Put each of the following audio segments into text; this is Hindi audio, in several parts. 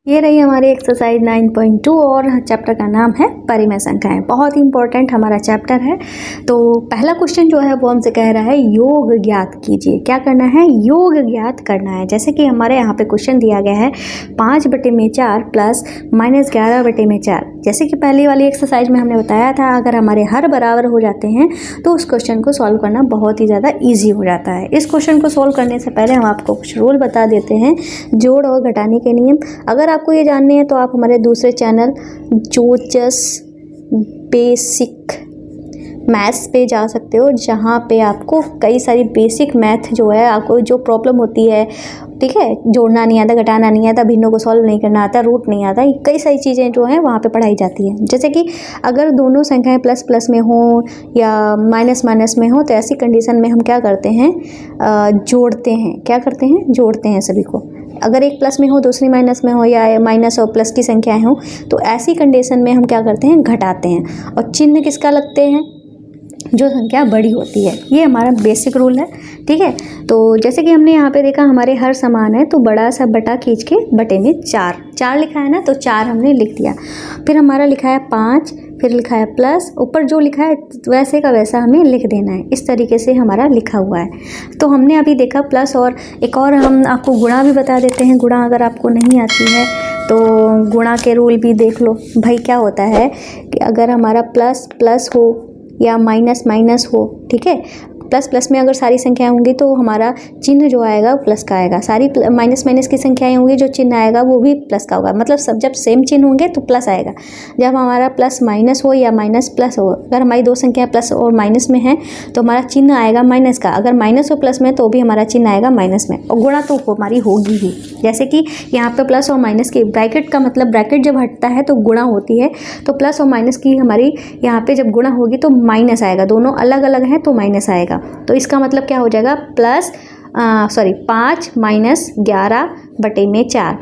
ये रही हमारी एक्सरसाइज 9.2 और चैप्टर का नाम है परिमेय संख्याएं। बहुत ही इंपॉर्टेंट हमारा चैप्टर है। तो पहला क्वेश्चन जो है वो हमसे कह रहा है योग ज्ञात कीजिए। क्या करना है? योग ज्ञात करना है। जैसे कि हमारे यहाँ पे क्वेश्चन दिया गया है 5/4 प्लस -11/4। जैसे कि पहली वाली एक्सरसाइज में हमने बताया था, अगर हमारे हर बराबर हो जाते हैं तो उस क्वेश्चन को सॉल्व करना बहुत ही ज़्यादा ईजी हो जाता है। इस क्वेश्चन को सॉल्व करने से पहले हम आपको कुछ रूल बता देते हैं, जोड़ और घटाने के नियम। अगर आपको ये जानने हैं तो आप हमारे दूसरे चैनल जोजस बेसिक मैथ्स पे जा सकते हो, जहाँ पे आपको कई सारी बेसिक मैथ जो है, आपको जो प्रॉब्लम होती है, ठीक है, जोड़ना नहीं आता, घटाना नहीं आता, भिन्नों को सॉल्व नहीं करना आता, रूट नहीं आता, कई सारी चीज़ें जो हैं वहाँ पे पढ़ाई जाती है। जैसे कि अगर दोनों संख्याएं प्लस प्लस में हो या माइनस माइनस में हो तो ऐसी कंडीशन में हम क्या करते हैं? जोड़ते हैं। क्या करते हैं? जोड़ते हैं सभी को। अगर एक प्लस में हो दूसरी माइनस में हो या माइनस और प्लस की संख्याएं हो तो ऐसी कंडीशन में हम क्या करते हैं? घटाते हैं। और चिन्ह किसका लगते हैं? जो संख्या बड़ी होती है। ये हमारा बेसिक रूल है, ठीक है। तो जैसे कि हमने यहाँ पे देखा हमारे हर समान है, तो बड़ा सा बटा खींच के बटे में 4 लिखा है ना, तो 4 हमने लिख दिया। फिर हमारा लिखा है 5, फिर लिखा है प्लस, ऊपर जो लिखा है वैसे का वैसा हमें लिख देना है। इस तरीके से हमारा लिखा हुआ है। तो हमने अभी देखा प्लस, और एक और हम आपको गुणा भी बता देते हैं। गुणा अगर आपको नहीं आती है तो गुणा के रूल भी देख लो। भाई क्या होता है कि अगर हमारा प्लस प्लस हो या माइनस माइनस हो, ठीक है, प्लस प्लस में अगर सारी संख्याएं होंगी तो हमारा चिन्ह जो आएगा वो प्लस का आएगा। सारी माइनस माइनस की संख्याएं होंगी, जो चिन्ह आएगा वो भी प्लस का होगा। मतलब सब जब सेम चिन्ह होंगे तो प्लस आएगा। जब हमारा प्लस माइनस हो या माइनस प्लस हो, अगर हमारी दो संख्याएं प्लस और माइनस में हैं तो हमारा चिन्ह आएगा माइनस का। अगर माइनस और प्लस में तो भी हमारा चिन्ह आएगा माइनस में। और गुणा तो हमारी होगी ही। जैसे कि यहाँ पे प्लस और माइनस की ब्रैकेट का मतलब, ब्रैकेट जब हटता है तो गुणा होती है, तो प्लस और माइनस की हमारी यहाँ पे जब गुणा होगी तो माइनस आएगा। दोनों अलग अलग हैं तो माइनस आएगा। तो इसका मतलब क्या हो जाएगा? 5 - 11/4।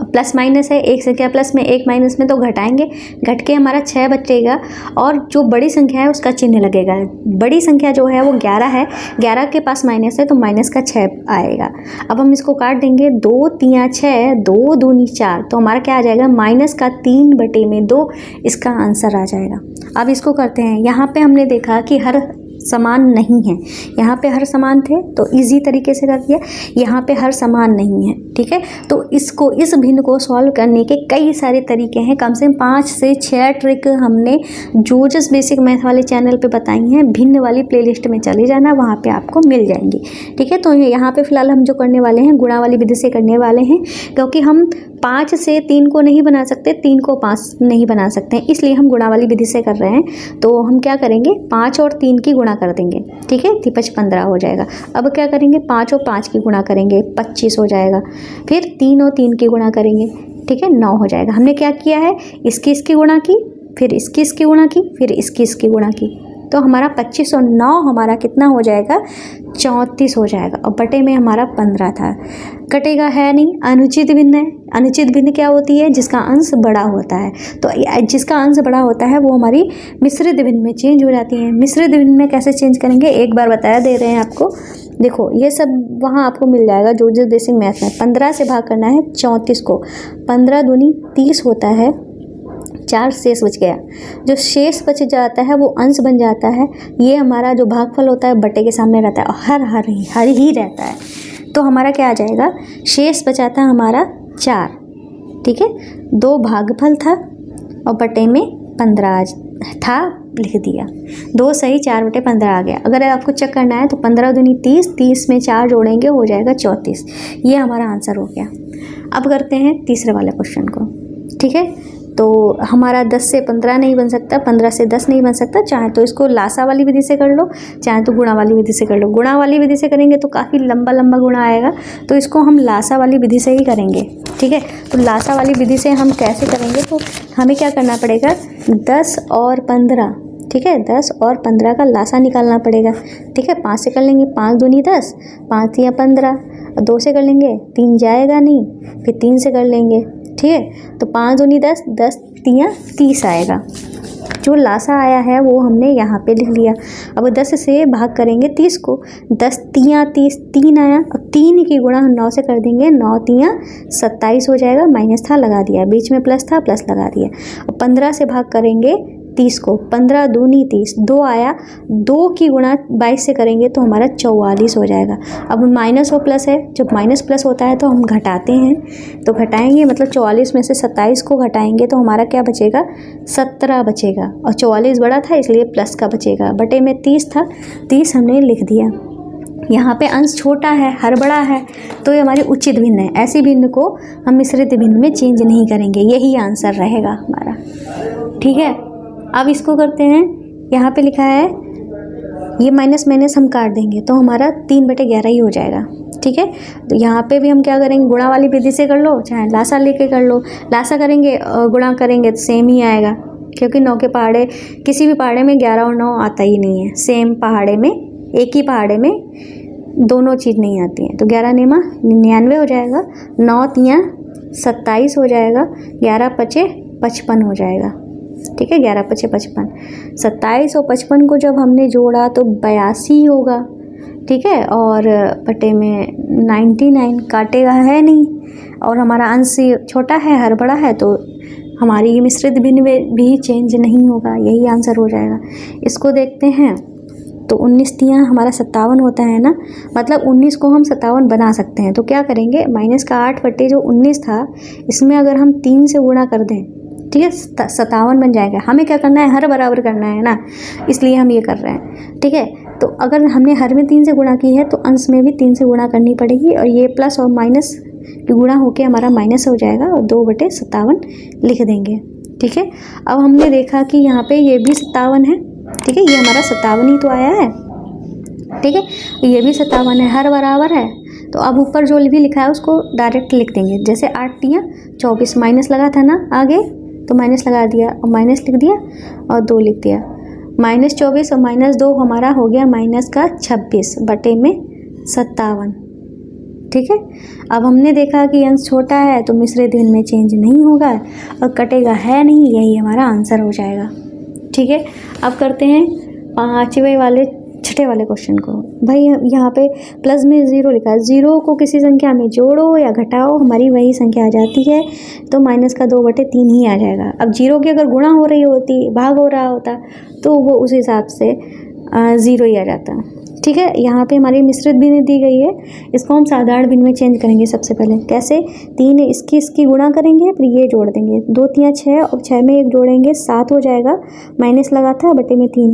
प्लस माइनस है, एक संख्या प्लस में एक माइनस में, तो घटाएंगे, घट के हमारा 6 बचेगा। और जो बड़ी संख्या है उसका चिन्ह लगेगा। बड़ी संख्या जो है वो 11 है, 11 के पास माइनस है तो माइनस का 6 आएगा। अब हम इसको काट देंगे, 2 × 3 = 6, 2 × 2 = 4, तो हमारा क्या आ जाएगा? माइनस का 3/2 इसका आंसर आ जाएगा। अब इसको करते हैं। यहाँ पे हमने देखा कि हर समान नहीं है। यहाँ पे हर समान थे तो इजी तरीके से कर दिया। यहाँ पे हर समान नहीं है, ठीक है। तो इसको, इस भिन्न को सॉल्व करने के कई सारे तरीके हैं। कम से कम 5 से 6 ट्रिक हमने जोजस बेसिक मैथ वाले चैनल पे बताई हैं। भिन्न वाली प्लेलिस्ट में चले जाना, वहाँ पे आपको मिल जाएंगी, ठीक है। तो यहाँ पे फिलहाल हम जो करने वाले हैं गुणा वाली विधि से करने वाले हैं, क्योंकि हम 5 से 3 को नहीं बना सकते, 3 को 5 नहीं बना सकते हैं, इसलिए हम गुणा वाली विधि से कर रहे हैं। तो हम क्या करेंगे? 5 और 3 की गुणा कर देंगे, ठीक है, 15 हो जाएगा। अब क्या करेंगे? 5 और 5 की गुणा करेंगे, 25 हो जाएगा। फिर 3 और 3 की गुणा करेंगे, ठीक है, 9 हो जाएगा। हमने क्या किया है? इसकी गुणा की, फिर इसकी गुणा की, फिर इसकी गुणा की, तो हमारा 25 और 9 हमारा कितना हो जाएगा? 34 हो जाएगा। और बटे में हमारा 15 था। कटेगा है नहीं, अनुचित भिन्न है। अनुचित भिन्न क्या होती है? जिसका अंश बड़ा होता है। तो जिसका अंश बड़ा होता है वो हमारी मिश्रित भिन्न में चेंज हो जाती है। मिश्रित भिन्न में कैसे चेंज करेंगे? एक बार बताया दे रहे हैं आपको। देखो ये सब वहाँ आपको मिल जाएगा जोजस बेसिक मैथ में। 15 से भाग करना है 34 को। 15 दूनी 30 होता है, 4 शेष बच गया। जो शेष बच जाता है वो अंश बन जाता है। ये हमारा जो भागफल होता है बटे के सामने रहता है और हर ही रहता है। तो हमारा क्या आ जाएगा? शेष बचाता हमारा 4, ठीक है। 2 भागफल था और बटे में 15 था, लिख दिया। 2 सही 4/15 आ गया। अगर आपको चेक करना है तो 15 दूनी 30, 30 में 4 जोड़ेंगे हो जाएगा 34। ये हमारा आंसर हो गया। अब करते हैं तीसरे वाले क्वेश्चन को, ठीक है। तो हमारा 10 से 15 नहीं बन सकता, 15 से 10 नहीं बन सकता। चाहे तो इसको लासा वाली विधि से कर लो, चाहे तो गुणा वाली विधि से कर लो। गुणा वाली विधि से करेंगे तो काफ़ी लंबा लंबा गुणा आएगा, तो इसको हम लासा वाली विधि से ही करेंगे, ठीक है। तो लासा वाली विधि से हम कैसे करेंगे? तो हमें क्या करना पड़ेगा? 10 और 15, ठीक है, 10 और 15 का लासा निकालना पड़ेगा, ठीक है। 5 से कर लेंगे, 5 दूनी 10, 5 या 15। 2 से कर लेंगे, 3 जाएगा नहीं, फिर 3 से कर लेंगे, ठीक है। तो 5 दूनी 10, 10 × 3 = 30 आएगा। जो लासा आया है वो हमने यहाँ पे लिख लिया। अब 10 से भाग करेंगे 30 को, 10 तियाँ 30, 3 आया। अब 3 की गुणा हम 9 से कर देंगे, 9 तियाँ 27 हो जाएगा, माइनस था लगा दिया, बीच में प्लस था प्लस लगा दिया। अब 15 से भाग करेंगे 30 को, 15 दूनी 30, 2 आया, 2 की गुणा 22 से करेंगे तो हमारा 44 हो जाएगा। अब माइनस और प्लस है, जब माइनस प्लस होता है तो हम घटाते हैं, तो घटाएंगे मतलब 44 में से 27 को घटाएंगे तो हमारा क्या बचेगा, 17 बचेगा। और 44 बड़ा था इसलिए प्लस का बचेगा, बटे में 30 था, 30 हमने लिख दिया। यहाँ पे अंश छोटा है, हर बड़ा है, तो ये हमारी उचित भिन्न है। ऐसी भिन्न को हम मिश्रित भिन्न में चेंज नहीं करेंगे, यही आंसर रहेगा हमारा। ठीक है, अब इसको करते हैं। यहाँ पे लिखा है ये माइनस माइनस हम काट देंगे तो हमारा 3/11 ही हो जाएगा। ठीक है, तो यहाँ पे भी हम क्या करेंगे, गुणा वाली विधि से कर लो चाहे लासा लेके कर लो। लासा करेंगे गुणा करेंगे तो सेम ही आएगा, क्योंकि 9 के पहाड़े, किसी भी पहाड़े में 11 और 9 आता ही नहीं है। सेम पहाड़े में, एक ही पहाड़े में दोनों चीज़ नहीं आती हैं। तो 11 नेमा 99 हो जाएगा, 9 तियाँ 27 हो जाएगा, 11 पचे 55 हो जाएगा। ठीक है, 11 पचे 55, 27 और 55 को जब हमने जोड़ा तो 82 होगा। ठीक है, और बटे में 99, काटेगा है नहीं, और हमारा अंश छोटा है हर बड़ा है, तो हमारी ये मिश्रित भिन्न में भी चेंज नहीं होगा, यही आंसर हो जाएगा। इसको देखते हैं तो 19 तियाँ हमारा 57 होता है ना, मतलब 19 को हम 57 बना सकते हैं। तो क्या करेंगे, माइनस का 8 बटे जो 19 था, इसमें अगर हम 3 से गुणा कर दें, ठीक है, 57 बन जाएगा। हमें क्या करना है, हर बराबर करना है ना, इसलिए हम ये कर रहे हैं। ठीक है, तो अगर हमने हर में 3 से गुणा की है तो अंश में भी 3 से गुणा करनी पड़ेगी, और ये प्लस और माइनस की गुणा होके हमारा माइनस हो जाएगा, और 2/57 लिख देंगे। ठीक है, अब हमने देखा कि यहाँ पे ये भी 57 है। ठीक है, ये हमारा 57 ही तो आया है। ठीक है, ये भी 57 है, हर बराबर है। तो अब ऊपर जो भी लिखा है उसको डायरेक्ट लिख देंगे, जैसे 8 तियाँ 24, माइनस लगा था ना आगे तो माइनस लगा दिया और माइनस लिख दिया और 2 लिख दिया। -24 और -2 हमारा हो गया माइनस का 26 बटे में 57। ठीक है, अब हमने देखा कि अंश छोटा है तो मिश्रित भिन्न में चेंज नहीं होगा और कटेगा है नहीं, यही हमारा आंसर हो जाएगा। ठीक है, अब करते हैं 5वें वाले छठे वाले क्वेश्चन को। भाई यहाँ पे प्लस में 0 लिखा है, 0 को किसी संख्या में जोड़ो या घटाओ, हमारी वही संख्या आ जाती है, तो माइनस का 2/3 ही आ जाएगा। अब 0 की अगर गुणा हो रही होती, भाग हो रहा होता, तो वो उस हिसाब से 0 ही आ जाता। ठीक है, यहाँ पे हमारी मिश्रित भिन्न दी गई है, इसको हम साधारण भिन्न में चेंज करेंगे। सबसे पहले कैसे, 3 इसकी गुणा करेंगे, फिर ये जोड़ देंगे, 2 तियाँ 6 और 6 में 1 जोड़ेंगे 7 हो जाएगा, माइनस लगा था बटे में 3,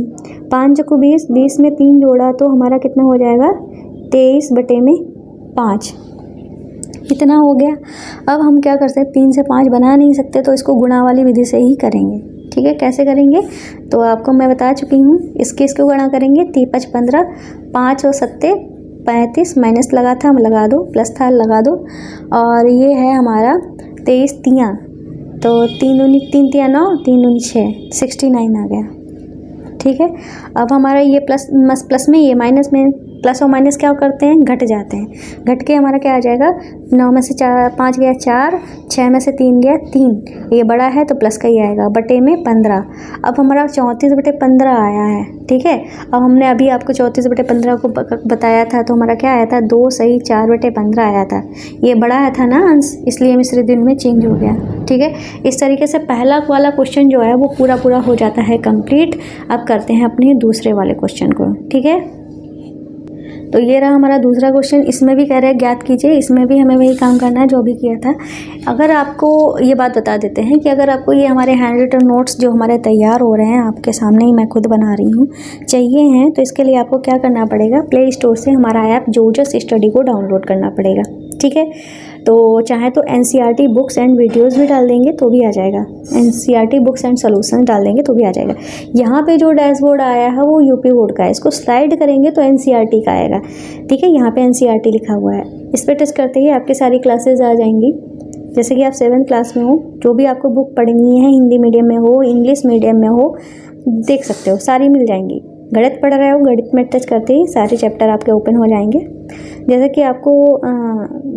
5 को 20, 20 में 3 जोड़ा तो हमारा कितना हो जाएगा, 23 बटे में 5, इतना हो गया। अब हम क्या कर सकते, 3 से 5 बना नहीं सकते, तो इसको गुणा वाली विधि से ही करेंगे। ठीक है, कैसे करेंगे तो आपको मैं बता चुकी हूँ। इसको गुणा करेंगे, 3 5 15, 5 और 7 35, माइनस लगा था हम लगा दो, प्लस था लगा दो, और ये है हमारा 23 तियाँ, तो 3 तियाँ 9, 3 दूनी 6, 69 आ गया। ठीक है, अब हमारा ये प्लस में, ये माइनस में, प्लस और माइनस क्या करते हैं, घट जाते हैं, घट के हमारा क्या आ जाएगा, 9 में से 5 गया 4, 6 में से 3 गया 3, ये बड़ा है तो प्लस का ही आएगा, बटे में 15। अब हमारा 34/15 आया है। ठीक है, अब हमने अभी आपको 34/15 को बताया था, तो हमारा क्या आया था, 2 सही 4/15 आया था, ये बड़ा था ना अंश, इसलिए मिश्रित भिन्न में चेंज हो गया। ठीक है, इस तरीके से पहला वाला क्वेश्चन जो है वो पूरा हो जाता है कंप्लीट। अब करते हैं अपने दूसरे वाले क्वेश्चन को। ठीक है, तो ये रहा हमारा दूसरा क्वेश्चन। इसमें भी कह रहे हैं ज्ञात कीजिए, इसमें भी हमें वही काम करना है जो भी किया था। अगर आपको ये बात बता देते हैं कि अगर आपको ये हमारे हैंड रिटन नोट्स जो हमारे तैयार हो रहे हैं, आपके सामने ही मैं खुद बना रही हूँ, चाहिए हैं, तो इसके लिए आपको क्या करना पड़ेगा, प्ले स्टोर से हमारा ऐप जोजस स्टडी को डाउनलोड करना पड़ेगा। ठीक है, तो चाहे तो NCERT बुक्स एंड वीडियोस भी डाल देंगे तो भी आ जाएगा, NCERT बुक्स एंड सॉल्यूशन डाल देंगे तो भी आ जाएगा। यहाँ पे जो डैशबोर्ड आया है वो यूपी बोर्ड का है, इसको स्लाइड करेंगे तो NCERT का आएगा। ठीक है, यहाँ पे NCERT लिखा हुआ है, इस पर टच करते ही आपकी सारी क्लासेज आ जाएंगी। जैसे कि आप 7th क्लास में हो, जो भी आपको बुक पढ़नी है, हिंदी मीडियम में हो, इंग्लिश मीडियम में हो, देख सकते हो, सारी मिल जाएंगी। गणित पढ़ रहे हो, गणित में टच करते ही सारे चैप्टर आपके ओपन हो जाएंगे। जैसे कि आपको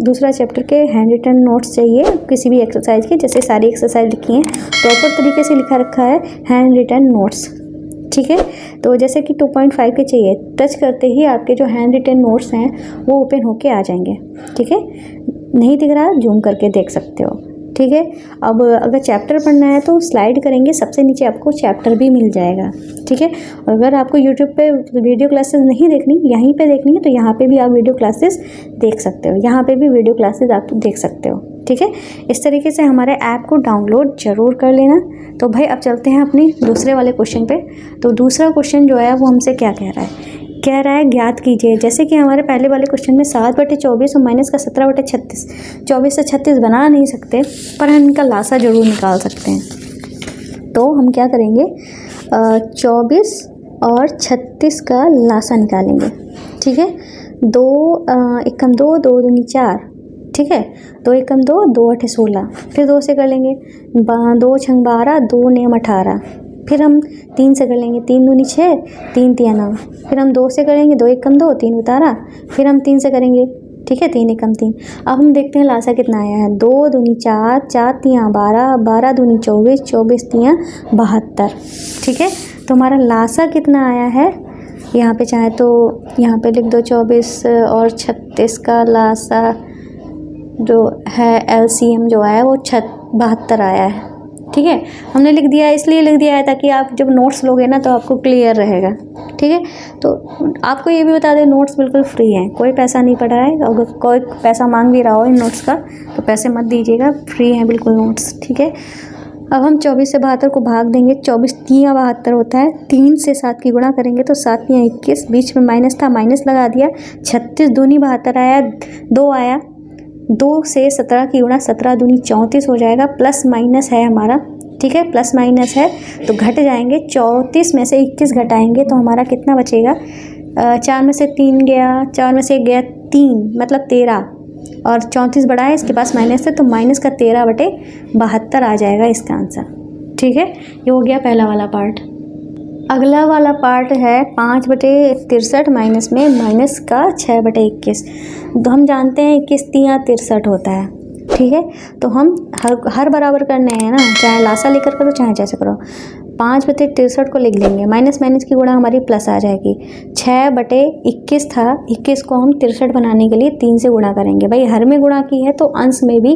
दूसरा चैप्टर के हैंड रिटन नोट्स चाहिए किसी भी एक्सरसाइज के, जैसे सारी एक्सरसाइज लिखी हैं प्रॉपर तरीके से लिखा रखा है हैंड रिटन नोट्स, ठीक है। तो जैसे कि 2.5 के चाहिए, टच करते ही आपके जो हैंड रिटन नोट्स हैं वो ओपन होके आ जाएंगे, ठीक है। नहीं दिख रहा जूम करके देख सकते हो, ठीक है। अब अगर चैप्टर पढ़ना है तो स्लाइड करेंगे, सबसे नीचे आपको चैप्टर भी मिल जाएगा, ठीक है। अगर आपको यूट्यूब पे वीडियो क्लासेस नहीं देखनी, यहीं पे देखनी है, तो यहाँ पे भी आप वीडियो क्लासेस देख सकते हो, यहाँ पे भी वीडियो क्लासेस आप देख सकते हो, ठीक है। इस तरीके से हमारे ऐप को डाउनलोड ज़रूर कर लेना। तो भाई अब चलते हैं अपनी दूसरे वाले क्वेश्चन पे। तो दूसरा क्वेश्चन जो है वो हमसे क्या कह रहा है, कह रहा है ज्ञात कीजिए। जैसे कि हमारे पहले वाले क्वेश्चन में 7/24 और माइनस का 17/36, 24 से 36 बना नहीं सकते, पर हम इनका लासा ज़रूर निकाल सकते हैं। तो हम क्या करेंगे, 24 और 36 का लासा निकालेंगे, ठीक है। 2 एकम 2, 2 दूनी 4, ठीक है। 2 एकम 2, 2 8 16, फिर 2 से कर लेंगे, 2 छंग 12, 2 नेम 18, फिर हम 3 से कर लेंगे, 3 दूनी 6, 3 तिया 9, फिर हम 2 से करेंगे, 2 एकम 2, 3 उतारा, फिर हम 3 से करेंगे, ठीक है, 3 एकम 3। अब हम देखते हैं लासा कितना आया है, 2 दूनी 4, 4 तिया 12, 12 दूनी 24, 24 तिया 72, ठीक है। तो हमारा लासा कितना आया है, यहाँ पे चाहे तो यहाँ पे लिख दो 24 और 36 का लासा जो है LCM जो आया वो 72 आया है, ठीक है। हमने लिख दिया, इसलिए लिख दिया है ताकि आप जब नोट्स लोगे ना तो आपको क्लियर रहेगा, ठीक है। तो आपको ये भी बता दें नोट्स बिल्कुल फ्री हैं, कोई पैसा नहीं पड़ रहा है। अगर कोई पैसा मांग भी रहा हो इन नोट्स का तो पैसे मत दीजिएगा, फ्री हैं बिल्कुल नोट्स, ठीक है। अब हम 24 से 72 को भाग देंगे, 24 तिया 72 होता है, 3 से 7 की गुणा करेंगे तो 7 तिया 21, बीच में माइनस था माइनस लगा दिया, 36 दूनी 72 आया, 2 आया, 2 से 17 की गुणा 17 दूनी 34 हो जाएगा, प्लस माइनस है हमारा, ठीक है, प्लस माइनस है तो घट जाएंगे, 34 में से 21 घटाएंगे तो हमारा कितना बचेगा, 4 में से 3 गया, 4 में से 1 गया 3, मतलब 13, और 34 बड़ा है इसके पास माइनस है तो माइनस का 13/72 आ जाएगा इसका आंसर, ठीक है। ये हो गया पहला वाला पार्ट। अगला वाला पार्ट है 5/63 माइनस में माइनस का 6/21। तो हम जानते हैं 21 तिया 63 होता है, ठीक है। तो हम हर बराबर करने हैं ना, चाहे लासा लेकर करो चाहे जैसे करो। 5/63 को लिख लेंगे, माइनस माइनस की गुणा हमारी प्लस आ जाएगी, 6/21 था, 21 को हम 63 बनाने के लिए 3 से गुणा करेंगे। भाई हर में गुणा की है तो अंश में भी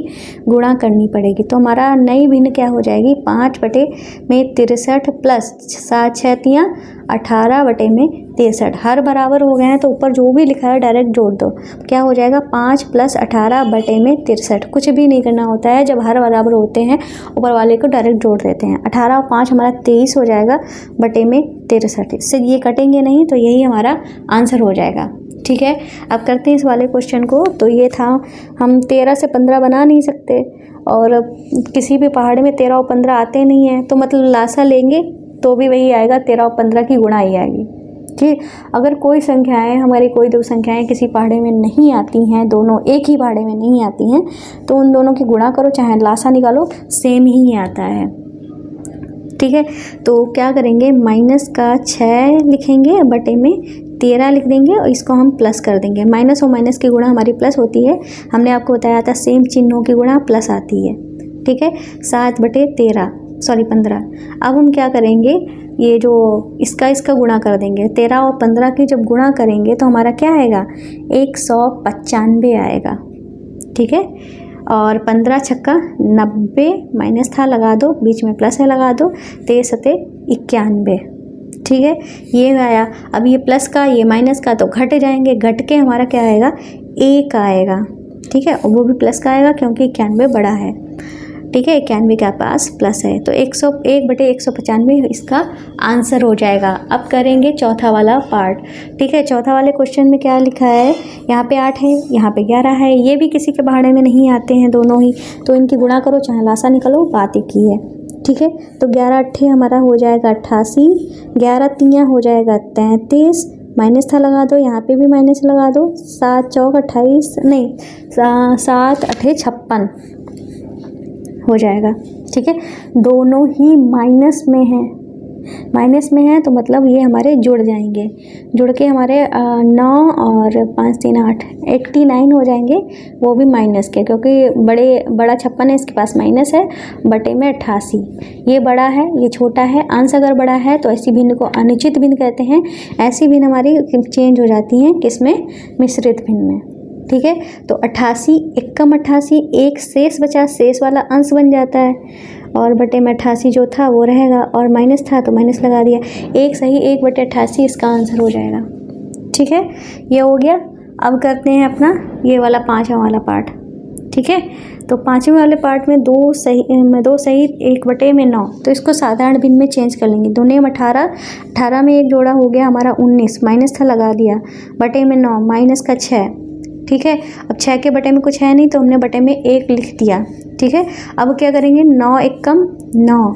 गुणा करनी पड़ेगी, तो हमारा नई भिन्न क्या हो जाएगी, 5/63 प्लस 6 तिया 18/63। हर बराबर हो गए हैं तो ऊपर जो भी लिखा है डायरेक्ट जोड़ दो, क्या हो जाएगा 5 + 18/63। कुछ भी नहीं करना होता है, जब हर बराबर होते हैं ऊपर वाले को डायरेक्ट जोड़ देते हैं। 18 और 5 हमारा 23 हो जाएगा /63। इससे ये कटेंगे नहीं तो यही हमारा आंसर हो जाएगा, ठीक है। अब करते हैं इस वाले क्वेश्चन को। तो ये था, हम 13 से 15 बना नहीं सकते और किसी भी पहाड़ में 13 और 15 आते नहीं हैं, तो मतलब लासा लेंगे तो भी वही आएगा, 13 और 15 की गुणा ही आएगी, ठीक। अगर कोई संख्याएं हमारी, कोई दो संख्याएं किसी पहाड़े में नहीं आती हैं, दोनों एक ही पहाड़े में नहीं आती हैं, तो उन दोनों की गुणा करो चाहे लासा निकालो, सेम ही आता है, ठीक है। तो क्या करेंगे, माइनस का 6 लिखेंगे बटे में 13 लिख देंगे और इसको हम प्लस कर देंगे। माइनस और माइनस की गुणा हमारी प्लस होती है, हमने आपको बताया था सेम चिन्हों की गुणा प्लस आती है, ठीक है। 15। अब हम क्या करेंगे, ये जो इसका गुणा कर देंगे, 13 और 15 की जब गुणा करेंगे तो हमारा क्या आएगा, 195 आएगा, ठीक है। और 15 छक्का 90, माइनस था लगा दो, बीच में प्लस है लगा दो, 93 ठीक है, ये आया। अब ये प्लस का ये माइनस का तो घट जाएंगे, घट के हमारा क्या आएगा, 1 आएगा, ठीक है। और वो भी प्लस का आएगा क्योंकि 91 बड़ा है, ठीक है, 91 के पास प्लस है, तो 101/195 इसका आंसर हो जाएगा। अब करेंगे चौथा वाला पार्ट, ठीक है। चौथा वाले क्वेश्चन में क्या लिखा है, यहाँ पे 8 है, यहाँ पे 11 है, ये भी किसी के पहाड़े में नहीं आते हैं दोनों ही, तो इनकी गुणा करो चाहे लासा निकलो, बात एक ही है, ठीक है। तो 11 8 हमारा हो जाएगा 88, 11 3 हो जाएगा 33, माइनस था लगा दो, यहाँ पे भी माइनस लगा दो, 7 चौक 28, नहीं 7 8 56 हो जाएगा, ठीक है। दोनों ही माइनस में है, माइनस में है तो मतलब ये हमारे जुड़ जाएंगे, जुड़ के हमारे 9 और 5 3 8 89 हो जाएंगे, वो भी माइनस के, क्योंकि बड़ा 56 है, इसके पास माइनस है, बटे में 88। ये बड़ा है, ये छोटा है। अंश अगर बड़ा है तो ऐसी भिन्न को अनुचित भिन्न कहते हैं। ऐसी भिन्न हमारी चेंज हो जाती हैं किसमें, मिश्रित भिन्न में। ठीक है, तो 88 एकम 88, एक शेष बचा, शेष वाला अंश बन जाता है, और बटे में 88 जो था वो रहेगा, और माइनस था तो माइनस लगा दिया। एक सही 1/88 इसका आंसर हो जाएगा। ठीक है, ये हो गया। अब करते हैं अपना ये वाला 5वां वाला पार्ट। ठीक है, तो 5वें वाले पार्ट में 2 सही 1/9, तो इसको साधारण भिन्न में चेंज कर लेंगे। 2 में 18, 18 में एक जोड़ा हो गया हमारा 19, माइनस था लगा दिया, बटे में 9, माइनस का 6। ठीक है, अब 6 के बटे में कुछ है नहीं तो हमने बटे में 1 लिख दिया। ठीक है, अब क्या करेंगे, 9 एकम 9,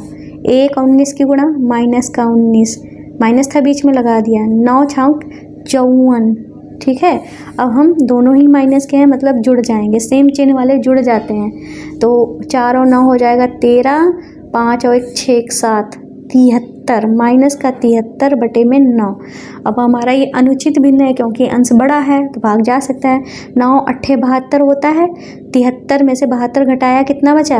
1 19 की गुणा, माइनस का 19, माइनस था बीच में लगा दिया, 9 छाउक 54। ठीक है, अब हम दोनों ही माइनस के हैं, मतलब जुड़ जाएंगे, सेम चिन्ह वाले जुड़ जाते हैं, तो 4 और 9 हो जाएगा 13, 5 और 1 6 7 73, माइनस का 73 बटे में 9। अब हमारा ये अनुचित भिन्न है क्योंकि अंश बड़ा है तो भाग जा सकता है। 9 8 72 होता है, 73 में से 72 घटाया कितना बचा,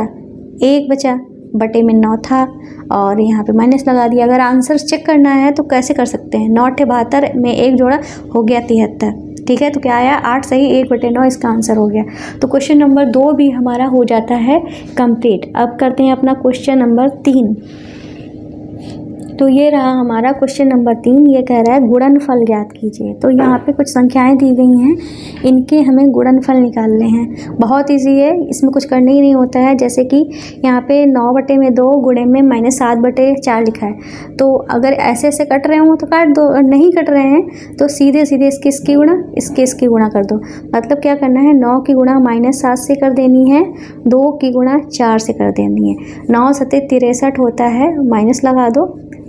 1 बचा, बटे में 9 था, और यहाँ पे माइनस लगा दिया। अगर आंसर चेक करना है तो कैसे कर सकते हैं, 9 8 72 में एक जोड़ा हो गया 73। ठीक है, तो क्या आया, 8 सही 1/9 इसका आंसर हो गया। तो क्वेश्चन नंबर 2 भी हमारा हो जाता है कंप्लीट। अब करते हैं अपना क्वेश्चन नंबर 3। तो ये रहा हमारा क्वेश्चन नंबर 3। ये कह रहा है गुणनफल ज्ञात कीजिए। तो यहाँ पे कुछ संख्याएं दी गई हैं, इनके हमें गुणनफल निकालने हैं। बहुत इजी है, इसमें कुछ करना ही नहीं होता है। जैसे कि यहाँ पे 9 बटे में 2 गुणे में -7/4 लिखा है, तो अगर ऐसे ऐसे कट रहे हों तो काट दो, और नहीं कट रहे हैं तो सीधे सीधे इसकी गुणा इसकी गुणा कर दो। मतलब क्या करना है, 9 की गुणा -7 से कर देनी है, 2 की गुणा 4 से कर देनी है। 9 7 63 होता है, माइनस लगा दो।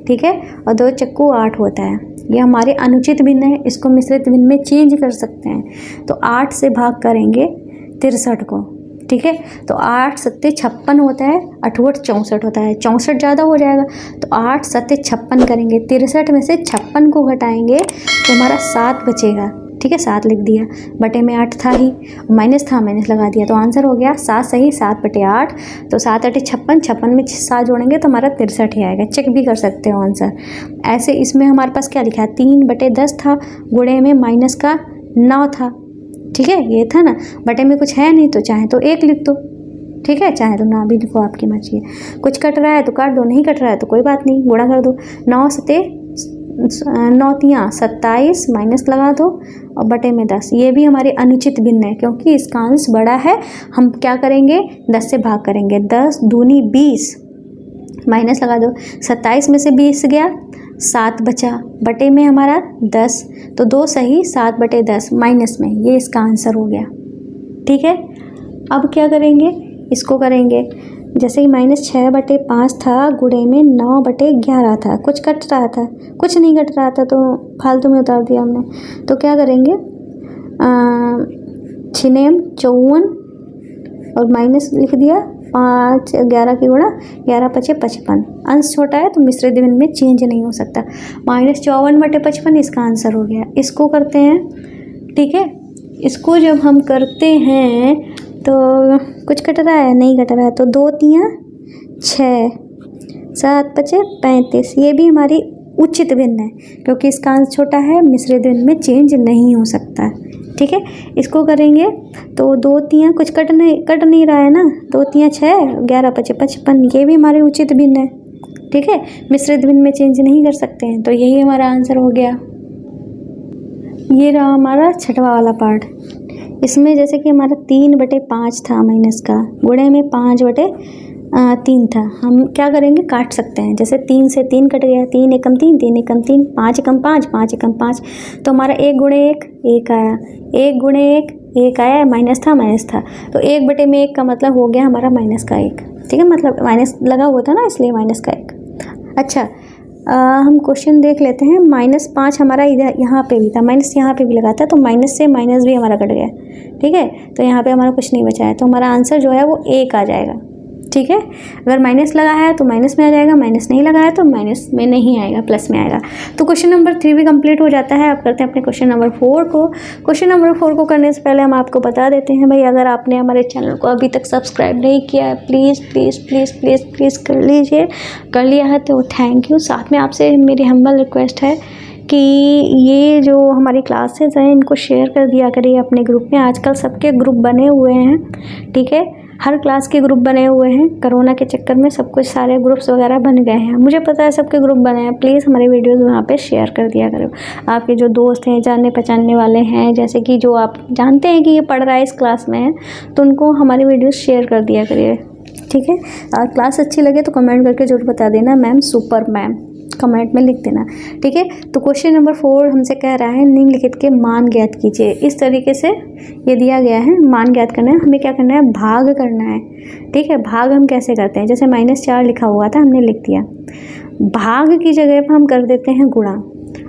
ठीक है, और 2 चक्कू 8 होता है। ये हमारे अनुचित भिन्न है, इसको मिश्रित भिन्न में चेंज कर सकते हैं। तो 8 से भाग करेंगे 63 को। ठीक है, तो 8 7 56 होता है, 8 8 64 होता है, 64 ज़्यादा हो जाएगा तो 8 7 56 करेंगे, 63 में से 56 को घटाएंगे तो हमारा 7 बचेगा। ठीक है, 7 लिख दिया, बटे में 8 था ही, माइनस था माइनस लगा दिया, तो आंसर हो गया 7 सही 7/8। तो 7 8 56, 56 में 7 जोड़ेंगे तो हमारा 63 ही आएगा। चेक भी कर सकते हो आंसर ऐसे। इसमें हमारे पास क्या लिखा है, 3/10 था, गुणे में माइनस का 9 था। ठीक है, ये था ना, बटे में कुछ है नहीं तो चाहे तो 1 लिख दो। ठीक है, चाहे तो ना भी लिखो, आपकी मर्जी है। कुछ कट रहा है तो काट दो, नहीं कट रहा है तो कोई बात नहीं, गुणा कर दो। 9 7 9 3 27, माइनस लगा दो, और बटे में 10। ये भी हमारे अनुचित भिन्न है क्योंकि इसका अंश बड़ा है। हम क्या करेंगे, 10 से भाग करेंगे, 10 दूनी 20, माइनस लगा दो, 27 में से 20 गया, 7 बचा, बटे में हमारा 10, तो 2 सही 7/10 माइनस में, ये इसका आंसर हो गया। ठीक है, अब क्या करेंगे, इसको करेंगे जैसे कि -6/5 था, गुणे में 9/11 था। कुछ कट रहा था, कुछ नहीं कट रहा था तो फालतू में उतार दिया हमने। तो क्या करेंगे, 6 54 और माइनस लिख दिया, 5 11 की गुणा 11 5 55। अंश छोटा है तो मिश्रित भिन्न में चेंज नहीं हो सकता। -54/55 इसका आंसर हो गया। इसको करते हैं। ठीक है, इसको जब हम करते हैं तो कुछ कट रहा है, नहीं कट रहा है, तो 2 3 6 7 5 35। ये भी हमारी उचित भिन्न है क्योंकि इसका अंश छोटा है, मिश्रित भिन्न में चेंज नहीं हो सकता। ठीक है, इसको करेंगे तो 2 3 कुछ कट नहीं रहा है ना, 2 3 6 11 5 55। ये भी हमारे उचित भिन्न है। ठीक है, मिश्रित भिन्न में चेंज नहीं कर सकते हैं, तो यही हमारा आंसर हो गया। ये रहा हमारा 6वां वाला पार्ट। इसमें जैसे कि हमारा 3/5 था माइनस का, गुणे में 5/3 था। हम क्या करेंगे, काट सकते हैं। जैसे 3 से 3 कट गया, 3 एकम 3 3 एकम 3, 5 एकम 5 5 एकम 5, तो हमारा 1 गुणे 1 1 आया, 1 गुणे 1 1 आया, माइनस था, तो 1/1 का मतलब हो गया हमारा माइनस का 1। ठीक है, मतलब माइनस लगा हुआ था ना, इसलिए माइनस का 1। अच्छा, हम क्वेश्चन देख लेते हैं। -5 हमारा इधर यहाँ पे भी था, माइनस यहाँ पे भी लगा था, तो माइनस से माइनस भी हमारा कट गया। ठीक है, तो यहाँ पे हमारा कुछ नहीं बचा है, तो हमारा आंसर जो है वो 1 आ जाएगा। ठीक है। अगर माइनस लगा है तो माइनस में आ जाएगा, माइनस नहीं लगा है तो माइनस में नहीं आएगा, प्लस में आएगा। तो क्वेश्चन नंबर 3 भी कंप्लीट हो जाता है। अब करते हैं अपने क्वेश्चन नंबर 4 को। क्वेश्चन नंबर 4 को करने से पहले हम आपको बता देते हैं भाई, अगर आपने हमारे चैनल को अभी तक सब्सक्राइब नहीं किया है, please please please please please कर लीजिए। कर लिया है तो थैंक यू। साथ में आपसे मेरी हम्बल रिक्वेस्ट है कि ये जो हमारी क्लासेस हैं इनको शेयर कर दिया करिए अपने ग्रुप में। आजकल सबके ग्रुप बने हुए हैं, ठीक है, हर क्लास के ग्रुप बने हुए हैं। कोरोना के चक्कर में सब कुछ सारे ग्रुप्स वगैरह बन गए हैं, मुझे पता है सबके ग्रुप बने हैं। प्लीज़ हमारे वीडियोस वहाँ पे शेयर कर दिया करो। आपके जो दोस्त हैं, जानने पहचानने वाले हैं, जैसे कि जो आप जानते हैं कि ये पढ़ रहा है इस क्लास में है, तो उनको हमारी वीडियोस शेयर कर दिया करिए, ठीक है। क्लास अच्छी लगे तो कमेंट करके जरूर बता देना मैम सुपर मैम, कमेंट में लिख देना, ठीक है। तो क्वेश्चन नंबर 4 हमसे कह रहा है निम्नलिखित के मान ज्ञात कीजिए। इस तरीके से ये दिया गया है, मान ज्ञात करना है, हमें क्या करना है, भाग करना है, ठीक है। भाग हम कैसे करते हैं, जैसे -4 लिखा हुआ था हमने लिख दिया, भाग की जगह पर हम कर देते हैं गुणा,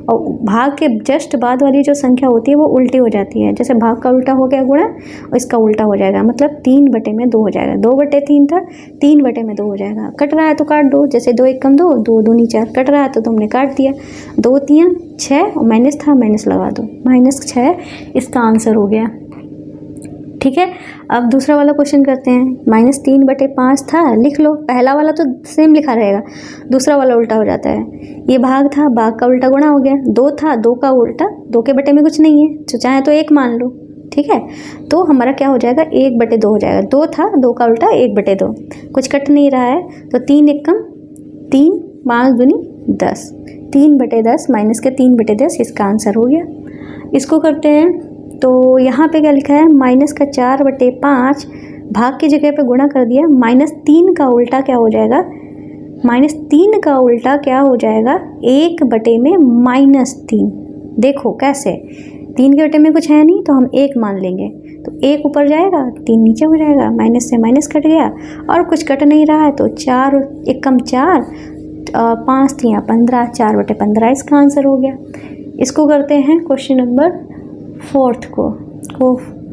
और भाग के जस्ट बाद वाली जो संख्या होती है वो उल्टी हो जाती है। जैसे भाग का उल्टा हो गया गुणा, और इसका उल्टा हो जाएगा, मतलब 3/2 हो जाएगा। 2/3 था, 3/2 हो जाएगा। कट रहा है तो काट दो, जैसे 2 1 2, 2 2 4, कट रहा है तो तुमने काट दिया। 2 3 6 और माइनस था, माइनस लगा दो, -6 इसका आंसर हो गया, ठीक है। अब दूसरा वाला क्वेश्चन करते हैं। -3/5 था, लिख लो। पहला वाला तो सेम लिखा रहेगा, दूसरा वाला उल्टा हो जाता है। ये भाग था, भाग का उल्टा गुणा हो गया। 2 था, 2 का उल्टा, 2 के बटे में कुछ नहीं है तो चाहे तो 1 मान लो, ठीक है। तो हमारा क्या हो जाएगा, 1/2 हो जाएगा। 2 था, 2 का उल्टा 1/2, कुछ कट नहीं रहा है तो 3 1 3, 5 दूनी 10, 3/10 माइनस के 3/10 इसका आंसर हो गया। इसको करते हैं तो यहाँ पे क्या लिखा है, -4/5 भाग की जगह पे गुणा कर दिया। -3 का उल्टा क्या हो जाएगा, -3 का उल्टा क्या हो जाएगा, 1/-3। देखो कैसे, 3 के बटे में कुछ है नहीं तो हम 1 मान लेंगे, तो 1 ऊपर जाएगा, 3 नीचे हो जाएगा, माइनस से माइनस कट गया और कुछ कट नहीं रहा है तो 4 1 4, 5 3 15, 4/15 इसका आंसर हो गया। इसको करते हैं क्वेश्चन नंबर 4 को,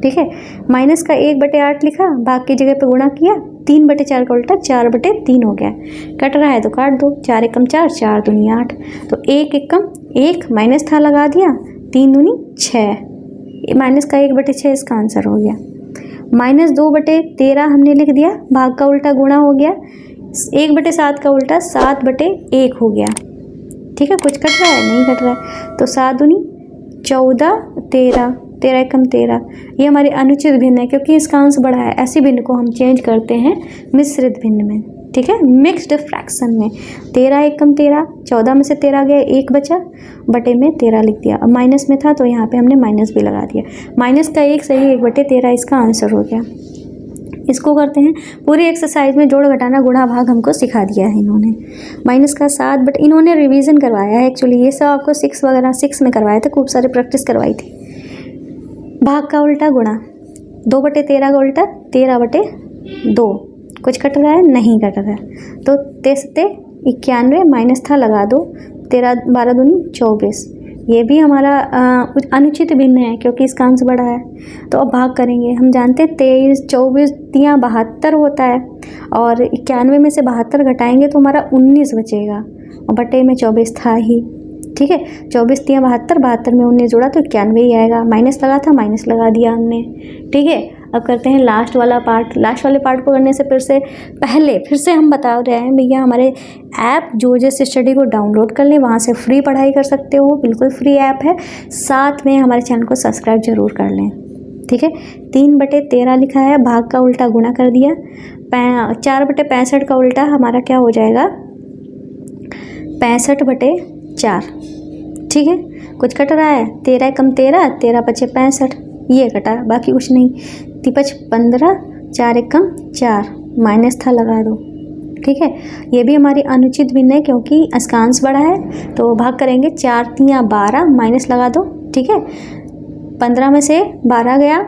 ठीक है। माइनस का 1/8 लिखा, भाग की जगह पे गुणा किया, 3/4 का उल्टा 4/3 हो गया। कट रहा है तो काट दो, 4 1 4, 4 दूनी 8, तो 1 1 माइनस था लगा दिया, 3 दूनी 6, माइनस का 1/6 इसका आंसर हो गया। -2/13 हमने लिख दिया, भाग का उल्टा गुणा हो गया, 1/7 का उल्टा 7/1 हो गया, ठीक है। कुछ कट रहा है, नहीं कट रहा है, तो 7 दूनी 14, 13, 13 1 13, ये हमारी अनुचित भिन्न है क्योंकि इसका अंश बड़ा है। ऐसी भिन्न को हम चेंज करते हैं मिश्रित भिन्न में, ठीक है, मिक्स्ड फ्रैक्शन में। 13 1 13, 14 में से 13 गया, 1 बचा, बटे में 13 लिख दिया। अब माइनस में था तो यहाँ पे हमने माइनस भी लगा दिया, माइनस का 1 सही, 1/13 इसका आंसर हो गया। इसको करते हैं, पूरी एक्सरसाइज में जोड़ घटाना गुणा भाग हमको सिखा दिया है इन्होंने। माइनस का 7, बट इन्होंने रिवीजन करवाया है एक्चुअली, ये सब आपको 6 वगैरह 6 में करवाए थे, खूब सारी प्रैक्टिस करवाई थी। भाग का उल्टा गुणा, 2/13 का उल्टा 13/2, कुछ कट रहा है, नहीं कट रहा है, तो 93 91 माइनस था लगा दो, 13 12 दूनी 24, ये भी हमारा अनुचित भिन्न है क्योंकि इसका अंश बड़ा है। तो अब भाग करेंगे, हम जानते हैं 23 24 3 72 होता है, और 91 में से 72 घटाएंगे तो हमारा 19 बचेगा, और बटे में 24 था ही, ठीक है। 24 3 72, 72 में 19 जोड़ा तो 91 ही आएगा, माइनस लगा था, माइनस लगा दिया हमने, ठीक है। अब करते हैं लास्ट वाला पार्ट। लास्ट वाले पार्ट को करने से फिर से हम बता रहे हैं भैया, हमारे ऐप जोजेस स्टडी को डाउनलोड कर लें, वहाँ से फ्री पढ़ाई कर सकते हो, बिल्कुल फ्री ऐप है। साथ में हमारे चैनल को सब्सक्राइब जरूर कर लें, ठीक है। 3/13 लिखा है, भाग का उल्टा गुणा कर दिया, 4/65 का उल्टा हमारा क्या हो जाएगा, 65/4, ठीक है। कुछ कट रहा है, 13 1 13, 13 5 65, ये कटा, बाकी कुछ नहीं। 3 15, 4 1 4, माइनस था लगा दो, ठीक है। ये भी हमारी अनुचित भिन्न है क्योंकि इसका अंश बड़ा है, तो भाग करेंगे, 4 3 12, माइनस लगा दो, ठीक है। 15 में से 12 गया,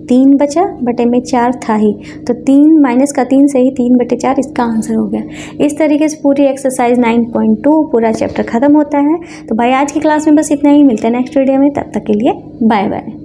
3 बचा, बटे में 4 था ही, तो 3 माइनस का 3 से ही 3/4 इसका आंसर हो गया। इस तरीके से पूरी एक्सरसाइज 9.2 पूरा चैप्टर खत्म होता है। तो भाई आज की क्लास में बस इतना ही, मिलते हैं नेक्स्ट वीडियो में, तब तक के लिए बाय बाय।